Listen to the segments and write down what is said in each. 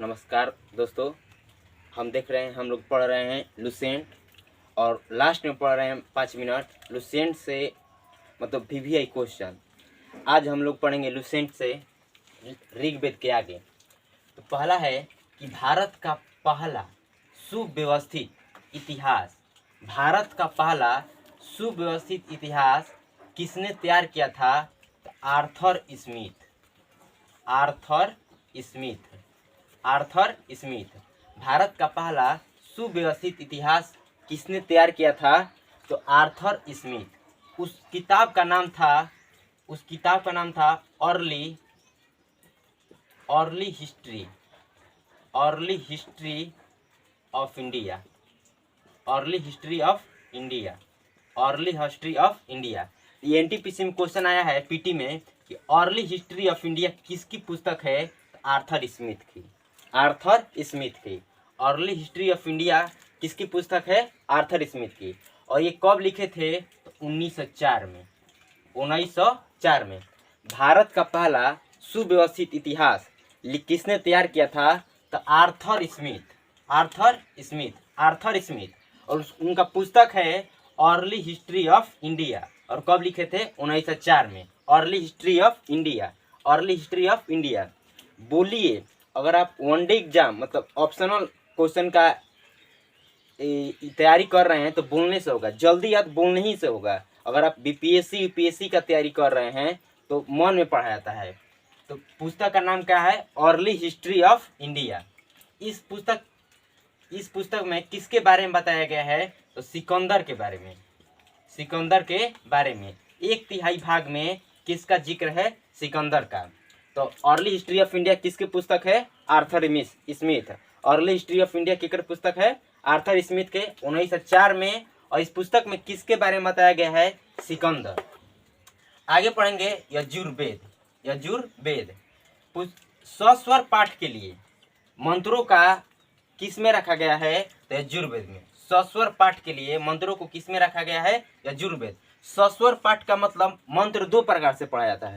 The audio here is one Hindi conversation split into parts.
नमस्कार दोस्तों, हम देख रहे हैं, हम लोग पढ़ रहे हैं लुसेंट और लास्ट में पढ़ रहे हैं 5 मिनट लुसेंट से मतलब वीवीआई क्वेश्चन। आज हम लोग पढ़ेंगे लुसेंट से ऋग्वेद के आगे। तो पहला है कि भारत का पहला सुव्यवस्थित इतिहास, भारत का पहला सुव्यवस्थित इतिहास किसने तैयार किया था? तो Arthur Smith. Arthur Smith Bharat का पहला सुव्यवस्थित इतिहास किसने तैयार किया था? तो आर्थर स्मिथ। उस किताब का नाम था अर्ली हिस्ट्री ऑफ इंडिया। ये एनटीपीसी में क्वेश्चन आया है पीटी में कि अर्ली हिस्ट्री ऑफ इंडिया किसकी पुस्तक है? तो आर्थर स्मिथ की। अर्ली हिस्ट्री ऑफ इंडिया किसकी पुस्तक है? आर्थर स्मिथ की। और ये कब लिखे थे? तो 1904 में। भारत का पहला सुव्यवस्थित इतिहास किसने तैयार किया था? तो आर्थर स्मिथ। और उनका पुस्तक है अर्ली हिस्ट्री ऑफ इंडिया। और कब लिखे थे? 1904 में। Early history of India. बोलिए, अगर आप वनडे एग्जाम मतलब ऑप्शनल क्वेश्चन का तैयारी कर रहे हैं तो बोलने से होगा, जल्दी याद बोलने ही से होगा। अगर आप बीपीएससी यूपीएससी का तैयारी कर रहे हैं तो मन में पढ़ा जाता है। तो पुस्तक का नाम क्या है? Early history of India. इस पुस्तक में किसके बारे में बताया गया है? तो सिकंदर के बारे में। 1/3 भाग में किसका जिक्र है? सिकंदर का। तो अर्ली हिस्ट्री ऑफ इंडिया किसकी पुस्तक है? Arthur Smith. Early history of India किसकी पुस्तक है? आर्थर स्मिथ के 1904 में। और इस पुस्तक में किसके बारे में बताया गया है? सिकंदर। आगे पढ़ेंगे यजुर्वेद। सस्वर पाठ के लिए मंत्रों का किस में रखा गया है? तो यजुर्वेद में। सस्वर पाठ के लिए मंत्रों को किस में रखा गया है? यजुर्वेद। सस्वर पाठ का मतलब मंत्र 2 प्रकार से पढ़ा जाता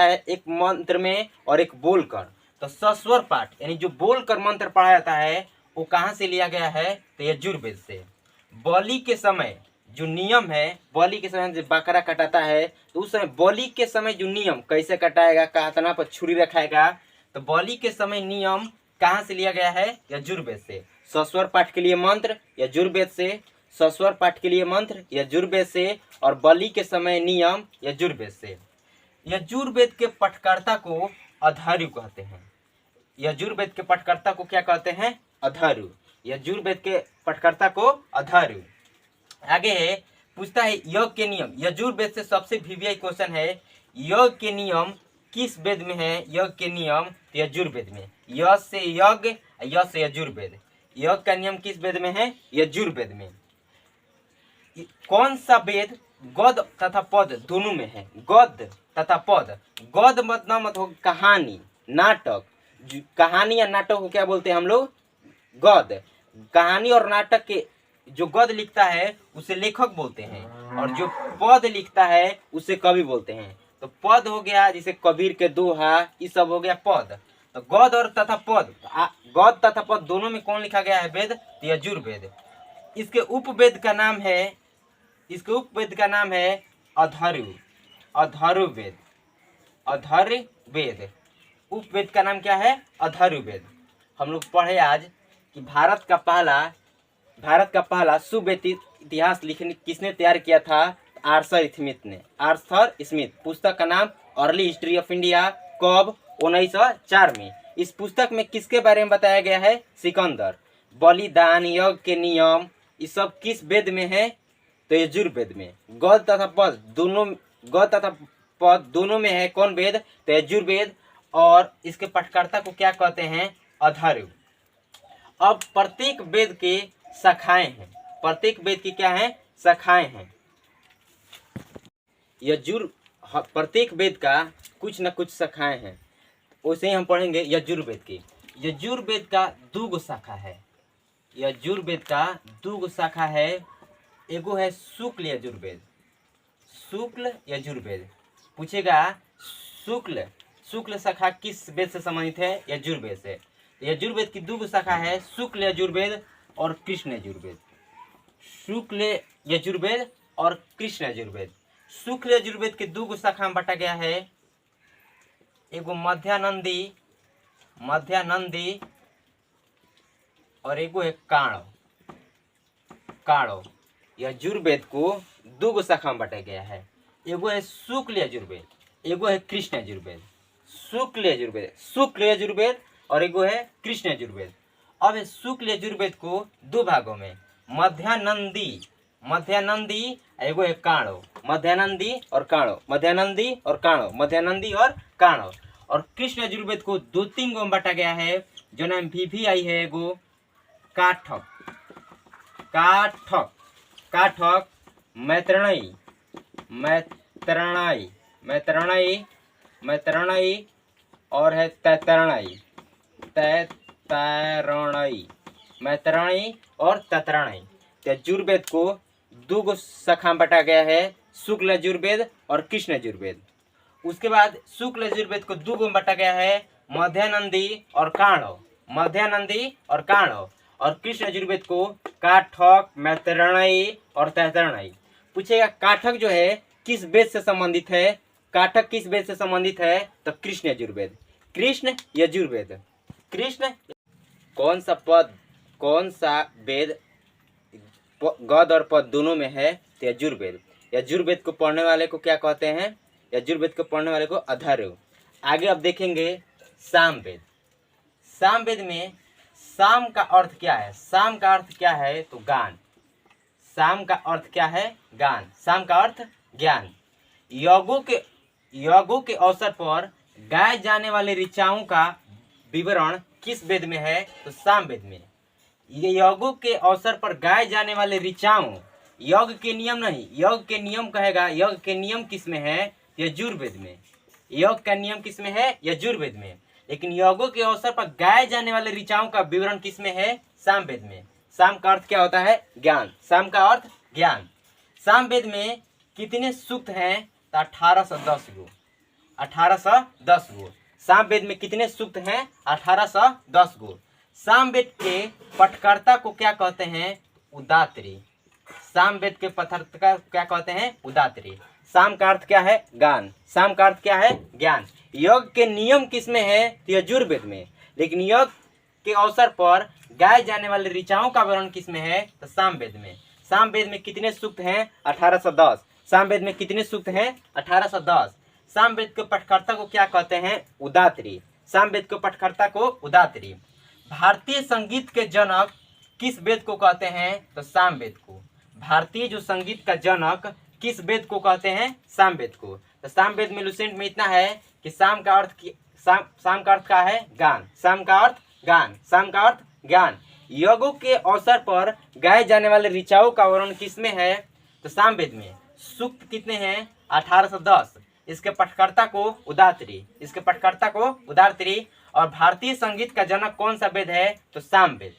है। एक मंत्र में और एक बोलकर। तो सस्वर पाठ यानी जो बोलकर मंत्र पढ़ा जाता है वो कहाँ से लिया गया है? तो यजुर्वेद से। बलि के समय जो नियम है, बलि के समय जब बकरा कटाता है तो उस समय बलि के समय जो नियम कैसे कटाएगा, कहाँ पर छुरी रखाएगा, तो बलि के समय नियम कहाँ से लिया गया है? यजुर्वेद से। सस्वर पाठ के लिए मंत्र यजुर्वेद से। और बलि के समय नियम यजुर्वेद से। यजुर्वेद के पठकर्ता को अधारु कहते हैं। यजुर्वेद के पठकर्ता को क्या कहते हैं? अधारु। यजुर्वेद के पठकर्ता को अधारु। आगे है, पूछता है योग के नियम। यजुर्वेद से सबसे वीवीआई क्वेश्चन है, योग के नियम किस वेद में है? योग के नियम यजुर्वेद में। यज से यज्ञ, यज से यजुर्वेद। योग का नियम किस वेद में है? यजुर्वेद में। कौन सा वेद गद तथा पद दोनों में है? गद तथा पद। गद मतलब हो कहानी, नाटक। कहानी या नाटक को क्या बोलते हैं हम लोग? गद। कहानी और नाटक के जो गद लिखता है उसे लेखक बोलते हैं, और जो पद लिखता है उसे कवि बोलते हैं। तो पद हो गया जैसे कबीर के दोहा, ये सब हो गया पद। तो गद और तथा पद, गद तथा पद दोनों में कौन लिखा गया है? वेद। तो यजुर्वेद। इसके उपवेद का नाम है अथर्ववेद। उपवेद का नाम क्या है? अथर्ववेद। हम लोग पढ़े आज कि भारत का पहला सुव्यवस्थित इतिहास लिखने किसने तैयार किया था? Arthur Smith. पुस्तक का नाम अर्ली हिस्ट्री ऑफ इंडिया। कब? 1904 में। इस पुस्तक में किसके बारे में बताया गया है? सिकंदर। बलिदान, यज्ञ के नियम, ये सब किस वेद में है? तो यजुर्वेद में। गद तथा पद दोनों में है कौन वेद? तो यजुर्वेद। और इसके पठकर्ता को क्या कहते हैं? अथर्व। अब प्रत्येक वेद के शाखाएं हैं। प्रत्येक वेद की क्या है? शाखाएं हैं। प्रत्येक वेद का कुछ न कुछ शाखाएं हैं। वैसे ही हम पढ़ेंगे यजुर्वेद की। यजुर्वेद का 2 शाखा है। एगो है शुक्ल यजुर्वेद। पूछेगा शुक्ल शाखा किस वेद से संबंधित है? यजुर्वेद से। यजुर्वेद की दो शाखा है, शुक्ल यजुर्वेद और कृष्ण यजुर्वेद। शुक्ल यजुर्वेद और कृष्ण यजुर्वेद। शुक्ल यजुर्वेद के दो शाखा में बांटा गया है, एगो मध्यानंदी और एगो है काणव। यजुर्वेद को दो शाखा में बांटा गया है, एगो है शुक्ल यजुर्वेद, एगो है कृष्ण यजुर्वेद। शुक्ल यजुर्वेद और एगो है कृष्ण यजुर्वेद। अब शुक्ल यजुर्वेद को दो भागों में, मध्यानंदी एगो है काणव, मध्यानंदी और काणव। और कृष्ण यजुर्वेद को दो तीन गो में बांटा गया है, जो नाम VVI है, एगो काठक, मैत्रेयी और है तैतरणई, यजुर्वेद को दो शाखा में बांटा गया है, शुक्ल यजुर्वेद और कृष्ण यजुर्वेद। उसके बाद शुक्ल यजुर्वेद को दो में बांटा गया है, मध्यानंदी और काणव। और कृष्ण यजुर्वेद को काठक, मैत्रेयी और तैतरणई। पूछेगा काठक जो है किस वेद से संबंधित है? तो कृष्ण यजुर्वेद। कौन सा वेद गद और पद दोनों में है? तो यजुर्वेद। यजुर्वेद को पढ़ने वाले को क्या कहते हैं? यजुर्वेद को पढ़ने वाले को अथर्व। आगे अब देखेंगे सामवेद। सामवेद में साम का अर्थ क्या है? तो गान। साम का अर्थ क्या है? गान। साम का अर्थ ज्ञान। यज्ञों के अवसर पर गाए जाने वाले ऋचाओं का विवरण किस वेद में है? तो सामवेद में। ये यज्ञों के अवसर पर गाए जाने वाले ऋचाओं, यज्ञ के नियम नहीं, यज्ञ के नियम कहेगा, यज्ञ के नियम किस में है? यजुर्वेद में। यज्ञ का नियम किस में है? यजुर्वेद में। लेकिन यज्ञों के अवसर पर गाए जाने वाले ऋचाओं का विवरण किस में है? सामवेद में। साम का अर्थ क्या होता है? ज्ञान। साम का अर्थ ज्ञान। सामवेद में कितने सूक्त हैं? तो 1810 गो। 1810 गो। सामवेद में कितने सूक्त हैं? 1810 गो। सामवेद के पठकर्ता को क्या कहते हैं? उदात्री। सामवेद के पठकर्ता क्या कहते हैं? उदात्री। साम का अर्थ क्या है? गान। साम का अर्थ क्या है? ज्ञान। यज्ञ के नियम किस में है? तो यजुर्वेद में। लेकिन यज्ञ के अवसर पर गाए जाने वाले ऋचाओं का वर्णन किस में है? तो सामवेद में। सामवेद में कितने सूक्त हैं? 1810। सामवेद में कितने सूक्त हैं? 1810। सामवेद के पठकर्ता को क्या कहते हैं? उदात्री। सामवेद के पठकर्ता को उदात्री। भारतीय संगीत के जनक किस वेद को कहते हैं? तो सामवेद को। भारतीय जो संगीत का जनक किस वेद को कहते हैं? सामवेद को। तो सामवेद में लुसेंट में इतना है कि साम का अर्थ क्या है? गान। साम का अर्थ गान। साम का अर्थ ज्ञान। यज्ञों के अवसर पर गाए जाने वाले ऋचाओं का वर्णन किस में है? तो सामवेद में। सूक्त कितने हैं? 1810। इसके पठकर्ता को उदात्री। और भारतीय संगीत का जनक कौन सा वेद है? तो सामवेद।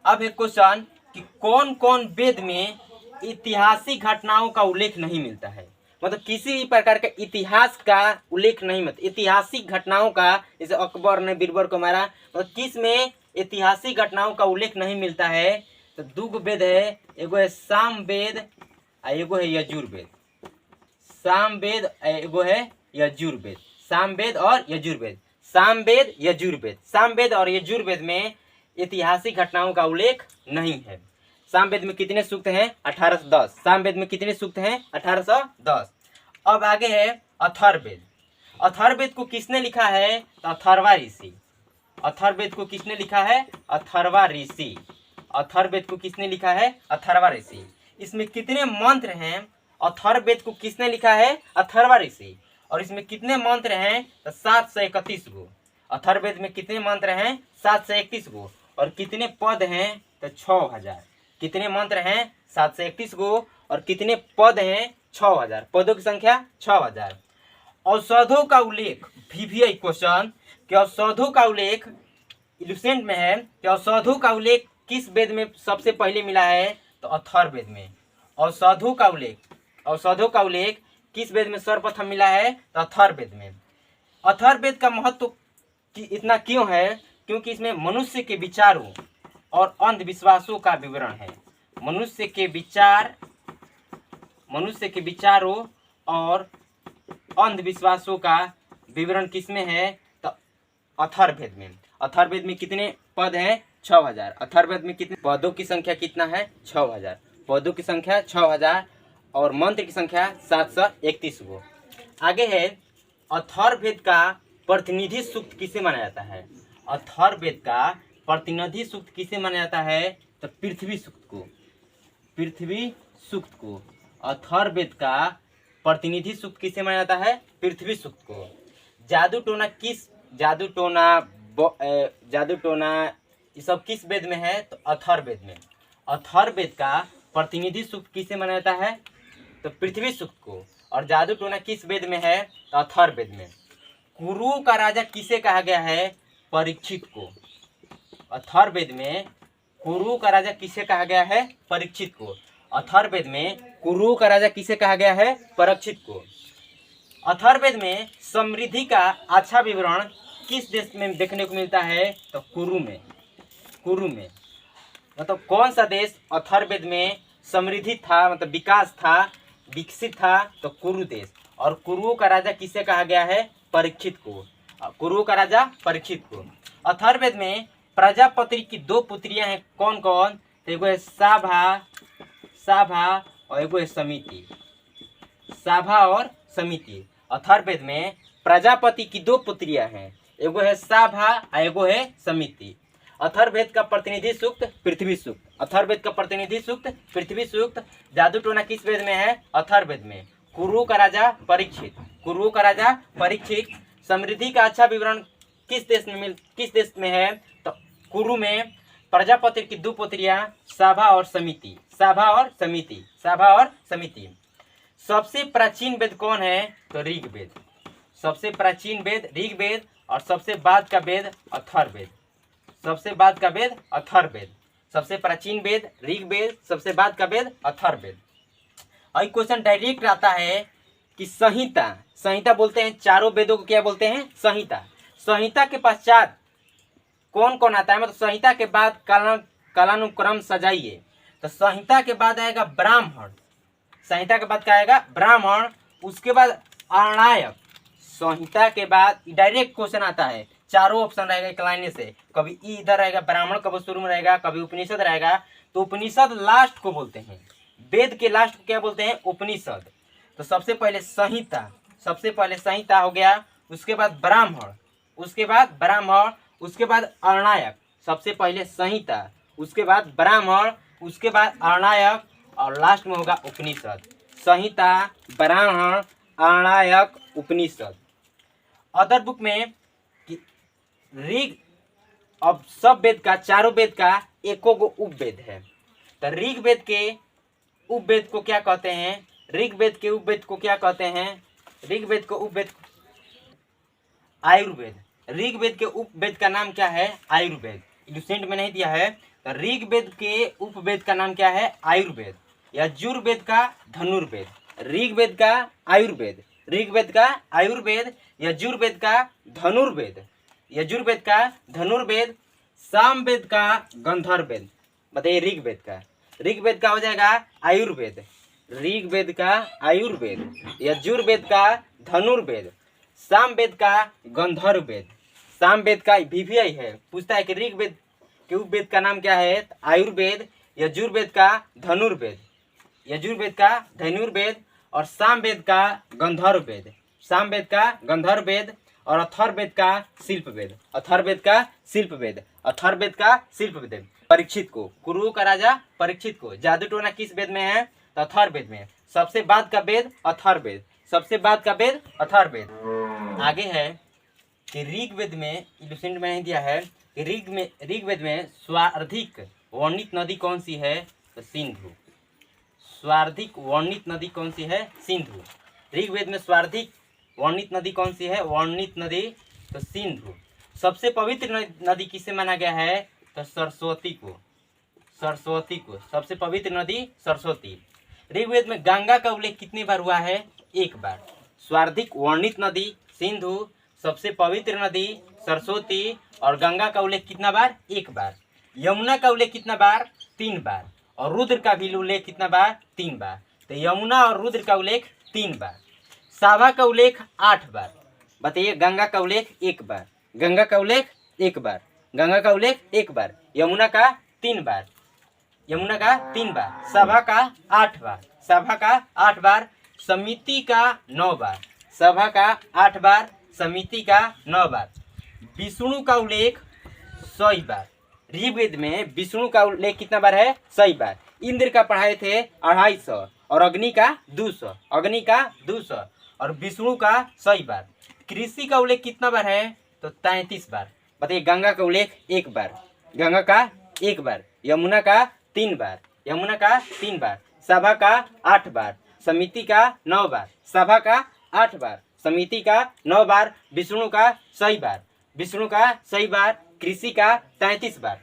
अब एक क्वेश्चन कि कौन कौन वेद में ऐतिहासिक घटनाओं का उल्लेख नहीं मिलता है? मतलब किसी भी प्रकार के इतिहास का उल्लेख नहीं मिलता, ऐतिहासिक घटनाओं का, जैसे अकबर ने बीरबल को मारा, मतलब किस में ऐतिहासिक घटनाओं का उल्लेख नहीं मिलता है? तो दो वेद है, एगो है सामवेद और एगो है यजुर्वेद। सामवेद एगो है यजुर्वेद। सामवेद और यजुर्वेद। सामवेद और यजुर्वेद में ऐतिहासिक घटनाओं का उल्लेख नहीं है। सामवेद में कितने सूक्त हैं? 1810। सामवेद में कितने सूक्त हैं? 1810। अब आगे है अथर्ववेद। अथर्ववेद को किसने लिखा है? तो अथर्वा ऋषि। अथर्ववेद को किसने लिखा है? अथर्वा ऋषि। अथर्ववेद को किसने लिखा है? अथर्वा ऋषि। इसमें कितने मंत्र हैं? अथर्ववेद को किसने लिखा है? अथर्वा ऋषि। और इसमें कितने मंत्र हैं? तो 731 गो। अथर्ववेद में कितने मंत्र हैं? 731 गो। और कितने पद हैं? तो 6000। कितने मंत्र हैं? 731 गो। और कितने पद हैं? 6000। पदों की संख्या 6000। औषधों का उल्लेख, VVI क्वेश्चन, कि औषधों का उल्लेख इलुसेंट में है कि औषधों का उल्लेख किस वेद में सबसे पहले मिला है? तो अथर्ववेद में। औषधों का उल्लेख किस वेद में सर्वप्रथम मिला है? तो अथर्ववेद में। अथर्ववेद का महत्व इतना क्यों है? क्योंकि इसमें मनुष्य के विचारों और अंधविश्वासों का विवरण है। मनुष्य के विचारों और अंधविश्वासों का विवरण किसमें है? तो अथर्ववेद में। अथर्ववेद में कितने पद हैं? 6000। अथर्ववेद में कितने पदों की संख्या कितना है? 6000। पदों की संख्या 6000 और मंत्र की संख्या 731 गो। आगे है, अथर्ववेद का प्रतिनिधि सूक्त किसे माना जाता है? अथर्ववेद का प्रतिनिधि सूक्त किसे माना जाता है? तो पृथ्वी सूक्त को। पृथ्वी सूक्त को। अथर्ववेद का प्रतिनिधि सूक्त किसे माना जाता है? पृथ्वी सूक्त को। जादू टोना ये सब किस वेद में है? तो अथर्ववेद में। अथर्ववेद का प्रतिनिधि सूक्त किसे माना जाता है? तो पृथ्वी सूक्त को। और जादू टोना किस वेद में है? तो अथर्ववेद में। कुरु का राजा किसे कहा गया है? परीक्षित को। अथर्ववेद में कुरु का राजा किसे कहा गया है? परीक्षित को। अथर्ववेद में कुरु का राजा किसे कहा गया है? परीक्षित को। अथर्ववेद में समृद्धि का अच्छा विवरण किस देश में देखने को मिलता है? तो कुरु में। कुरु में मतलब कौन सा देश अथर्ववेद में समृद्धि था, मतलब विकास था, विकसित था? तो कुरु देश। और कुरु का राजा किसे कहा गया है? परीक्षित को। कुरु का राजा परीक्षित को। अथर्ववेद में प्रजापति की 2 पुत्रियां हैं, कौन कौन? तो एगो है साभा और एगो है समिति। साभा और समिति। अथर्ववेद में प्रजापति की 2 पुत्रियां हैं, एगो है साभा और एगो है समिति। अथर्ववेद का प्रतिनिधि सूक्त पृथ्वी सूक्त। अथर्ववेद का प्रतिनिधि सूक्त पृथ्वी सूक्त। जादू टोना किस वेद में है? अथर्ववेद में। कुरु का राजा परीक्षित। कुरु का राजा परीक्षित। समृद्धि का अच्छा विवरण किस देश में है? तो कुरु में। प्रजापति की 2 पुत्रियां साभा और समिति। साभा और समिति। सबसे प्राचीन वेद कौन है? तो ऋग्वेद। सबसे प्राचीन वेद ऋग्वेद और सबसे बाद का वेद अथर्ववेद। सबसे बाद का वेद अथर्ववेद। सबसे प्राचीन वेद ऋग्वेद, सबसे बाद का वेद अथर्ववेद। और क्वेश्चन डायरेक्ट आता है कि संहिता बोलते हैं, चारों वेदों को क्या बोलते हैं? संहिता। संहिता के पश्चात कौन कौन आता है? मतलब संहिता के बाद कालानुक्रम सजाइए। तो संहिता के बाद आएगा ब्राह्मण। संहिता के बाद क्या आएगा? ब्राह्मण। उसके बाद आर्णायक। संहिता के बाद डायरेक्ट क्वेश्चन आता है, चारों ऑप्शन रहेगा एक लाइन से। कभी इधर रहेगा ब्राह्मण, कभी शुरू में रहेगा, कभी उपनिषद रहेगा। तो उपनिषद लास्ट को बोलते हैं। वेद के लास्ट को क्या बोलते हैं? उपनिषद। तो सबसे पहले संहिता हो गया, उसके बाद ब्राह्मण, उसके बाद आर्णायक। सबसे पहले संहिता, उसके बाद ब्राह्मण, उसके बाद आर्णायक और लास्ट में होगा उपनिषद। संहिता, ब्राह्मण, आर्णायक, उपनिषद। अदर बुक में ऋग, अब सब वेद का, चारों वेद का एको गो उपवेद है। तो ऋग्वेद के उपवेद को क्या कहते हैं? ऋग्वेद के उपवेद को क्या कहते हैं? ऋग्वेद को उपवेद आयुर्वेद। ऋग्वेद के उपवेद का नाम क्या है? आयुर्वेद। इलुस्ट्रेट में नहीं दिया है। तो ऋग्वेद के उपवेद का नाम क्या है? आयुर्वेद। यजुर्वेद का धनुर्वेद। ऋग्वेद का आयुर्वेद, यजुर्वेद का धनुर्वेद, सामवेद का गंधर्ववेद। बताइए ऋग्वेद का हो जाएगा आयुर्वेद, ऋग्वेद का आयुर्वेद, यजुर्वेद का धनुर्वेद, सामवेद का गंधर्ववेद। सामवेद का VVI है, पूछता है कि ऋग्वेद के उपवेद का नाम क्या है? आयुर्वेद, यजुर्वेद का धनुर्वेद, और सामवेद का गंधर्ववेद, और अथर्ववेद का शिल्पवेद। परीक्षित को, कुरु का राजा परीक्षित को जादू टोना किस वेद में है? तो अथर्ववेद में। सबसे बाद का वेद अथर्ववेद। आगे है कि ऋग्वेद में, इलुस्ट्रेट में नहीं दिया है कि ऋग्वेद में सर्वाधिक वर्णित नदी कौन सी है? तो सिंधु। सर्वाधिक वर्णित नदी कौन सी है? सिंधु। ऋग्वेद में सर्वाधिक वर्णित नदी कौन सी है? वर्णित नदी तो सिंधु। सबसे पवित्र नदी किसे माना गया है? तो सरस्वती को। सबसे पवित्र नदी सरस्वती। ऋग्वेद में गंगा का उल्लेख कितनी बार हुआ है? एक बार। सर्वाधिक वर्णित नदी सिंधु, सबसे पवित्र नदी सरस्वती और गंगा का उल्लेख कितना बार? एक बार। यमुना का उल्लेख कितना बार? 3 बार। और रुद्र का भी उल्लेख कितना बार? 3 बार। तो यमुना और रुद्र का उल्लेख 3 बार। साभा का उल्लेख 8 बार। बताइए, गंगा का उल्लेख 1 बार, गंगा का उल्लेख 1 बार, गंगा का उल्लेख 1 बार, यमुना का 3 बार, यमुना का 3 बार, सभा का 8 बार, सभा का 8 बार, समिति का 9 बार, सभा का 8 बार, समिति का 9 बार। विष्णु का उल्लेख 100 बार। ऋग्वेद में विष्णु का उल्लेख कितना बार है? 100 बार। इंद्र का पढ़ाए थे 250 और अग्नि का 200, अग्नि का 200 और विष्णु का 100 बार। कृषि का उल्लेख कितना बार है? तो 33 बार। बताइए, गंगा का उल्लेख 1 बार, गंगा का 1 बार, यमुना का 3 बार, यमुना का 3 बार, सभा का 8 बार, समिति का 9 बार, सभा का 8 बार, समिति का 9 बार, विष्णु का 100 बार, विष्णु का 100 बार, कृषि का 33 बार।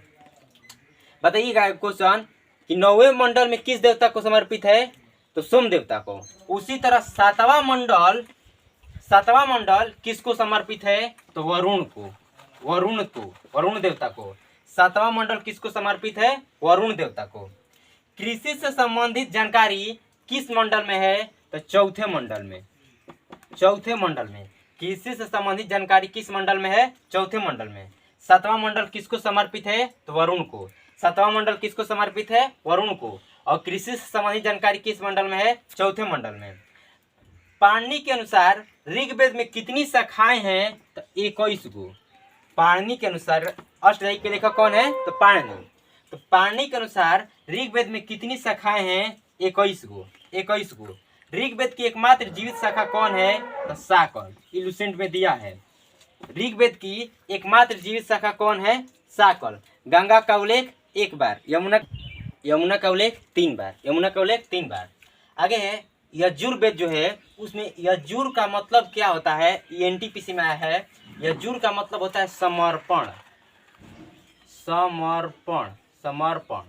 बताइएगा क्वेश्चन कि 9वें मंडल में किस देवता को समर्पित है? तो सोम देवता को। उसी तरह 7वां मंडल किसको समर्पित है? तो वरुण को, वरुण देवता को। 7वां मंडल किसको समर्पित है? वरुण देवता को। कृषि से संबंधित जानकारी किस मंडल में है? तो चौथे मंडल में, चौथे मंडल में। कृषि से संबंधित जानकारी किस मंडल में है? चौथे मंडल में। 7वां मंडल किसको समर्पित है? तो वरुण को। 7वां मंडल किसको समर्पित है? वरुण को। और कृषि से संबंधित जानकारी किस मंडल में है? चौथे मंडल में। पाणिनि के अनुसार ऋग्वेद में कितनी शाखाएं हैं? तो 21 गो। पाणिनि के अनुसार, अष्टध्यायी के लेखक कौन है? तो पाणिनि। तो पाणिनि के अनुसार ऋग्वेद में कितनी शाखाएं हैं? 21 गो, 21 गो। ऋग्वेद की एकमात्र जीवित शाखा कौन है? तो शाकल। इलुसेंट में दिया है। ऋग्वेद की एकमात्र जीवित शाखा कौन है? शाकल। गंगा का उल्लेख 1 बार, यमुना का उल्लेख 3 बार, यमुना का उल्लेख 3 बार। आगे है यजुर्वेद जो है, उसमें यजुर का मतलब क्या होता है? एनटीपीसी में आया है। यजुर का मतलब होता है समर्पण, समर्पण, समर्पण,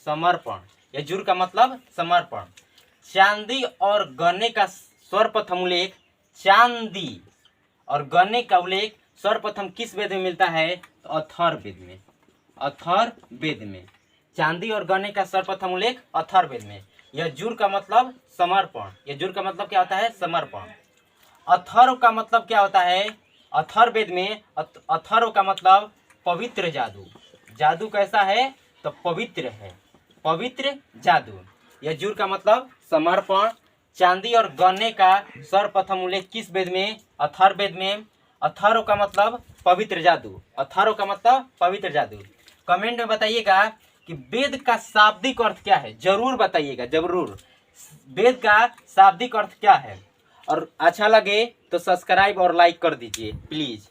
समर्पण। यजुर का मतलब समर्पण। चांदी और गन्ने का सर्वप्रथम उल्लेख, चांदी और गन्ने का उल्लेख सर्वप्रथम किस वेद में मिलता है? तो अथर्ववेद में, अथर्ववेद में। चांदी और गन्ने का सर्वप्रथम उल्लेख अथर्ववेद में। यजुर का मतलब समर्पण। यजुर का मतलब क्या होता है? समर्पण। अथर्व का मतलब क्या होता है? अथर्ववेद में अथर्व का मतलब पवित्र जादू। जादू कैसा है? तो पवित्र है, पवित्र जादू। यजुर का मतलब समर्पण। चांदी और गन्ने का सर्वप्रथम उल्लेख किस वेद में? अथर्ववेद में। अथर्व का मतलब पवित्र जादू, अथर्व का मतलब पवित्र जादू। कमेंट में बताइएगा कि वेद का शाब्दिक अर्थ क्या है? जरूर बताइएगा, जरूर। वेद का शाब्दिक अर्थ क्या है? और अच्छा लगे तो सब्सक्राइब और लाइक कर दीजिए प्लीज।